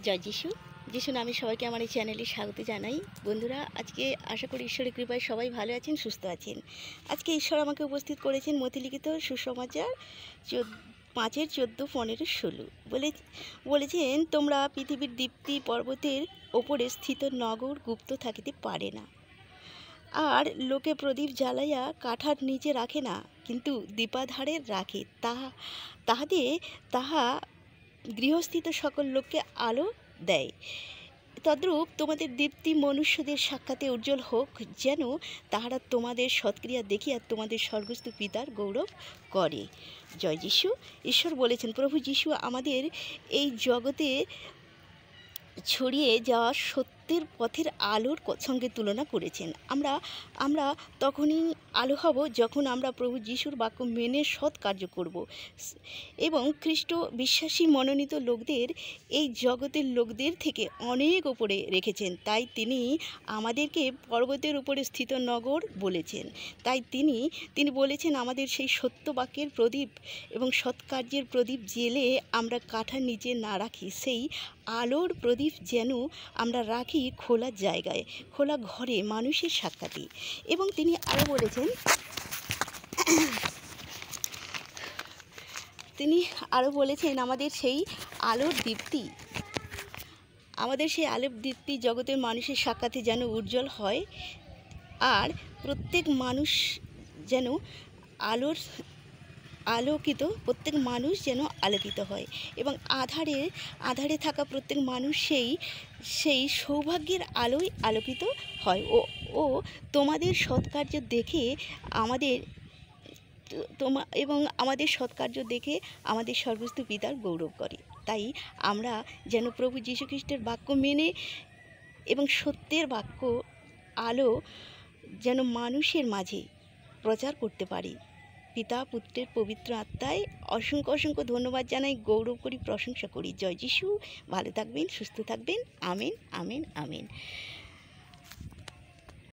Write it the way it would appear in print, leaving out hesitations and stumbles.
জয় যিশু। যিশু নামে সবাইকে আমার এই চ্যানেলে স্বাগত জানাই। বন্ধুরা, আজকে আশা করি ঈশ্বরের কৃপায় সবাই ভালো আছেন, সুস্থ আছেন। আজকে ঈশ্বর আমাকে উপস্থিত করেছেন মতিলিখিত সুসমাচার 5-14, 15, 16 বলেছেন, তোমরা পৃথিবীর দীপ্তি পর্বতের ওপরে স্থিত নগর গুপ্ত থাকিতে পারে না। আর লোকে প্রদীপ জ্বালাইয়া কাঠার নিচে রাখে না, কিন্তু দীপাধারে রাখে, তাহা গৃহস্থিত সকল লোককে আলো দেয়। তদ্রূপ তোমাদের দীপ্তি মনুষ্যদের সাক্ষাতে উজ্জ্বল হোক, যেন তাহারা তোমাদের সৎক্রিয়া দেখিয়া তোমাদের স্বর্গস্থ পিতার গৌরব করে। জয় যিশু। ঈশ্বর বলেছেন, প্রভু যিশু আমাদের এই জগতে ছড়িয়ে যাওয়া সত্যের পথের আলোর সঙ্গে তুলনা করেছেন। আমরা তখনই আলো হব যখন আমরা প্রভু যিশুর বাক্য মেনে সৎ কার্য করব এবং খ্রিস্ট বিশ্বাসী মনোনীত লোকদের এই জগতের লোকদের থেকে অনেক উপরে রেখেছেন। তাই তিনি আমাদেরকে পর্বতের উপরে স্থিত নগর বলেছেন। তাই তিনি বলেছেন, আমাদের সেই সত্য বাক্যের প্রদীপ এবং সৎকার্যের প্রদীপ জেলে আমরা কাঠার নিচে না রাখি, সেই আলোর প্রদীপ যেন আমরা রাখি খোলা জায়গায়, খোলা ঘরে, মানুষের সাক্ষাতে। এবং তিনি আরও বলেছেন, আমাদের সেই আলোর দীপ্তি জগতের মানুষের সাক্ষাতে যেন উজ্জ্বল হয়, আর প্রত্যেক মানুষ যেন প্রত্যেক মানুষ যেন আলোকিত হয়, এবং আধারে থাকা প্রত্যেক মানুষ সেই সৌভাগ্যের আলোয় আলোকিত হয় ও তোমাদের সৎকার্য দেখে আমাদের সৎকার্য দেখে আমাদের স্বর্গস্থ পিতার গৌরব করে। তাই আমরা যেন প্রভু যীশু খ্রিস্টের বাক্য মেনে এবং সত্যের বাক্য আলো যেন মানুষের মাঝে প্রচার করতে পারি। পিতা, পুত্রের পবিত্র আত্মায় অসংখ্য ধন্যবাদ জানাই, গৌরব করি, প্রশংসা করি। জয় যিশু। ভালো থাকবেন, সুস্থ থাকবেন। Amen, amen, amen.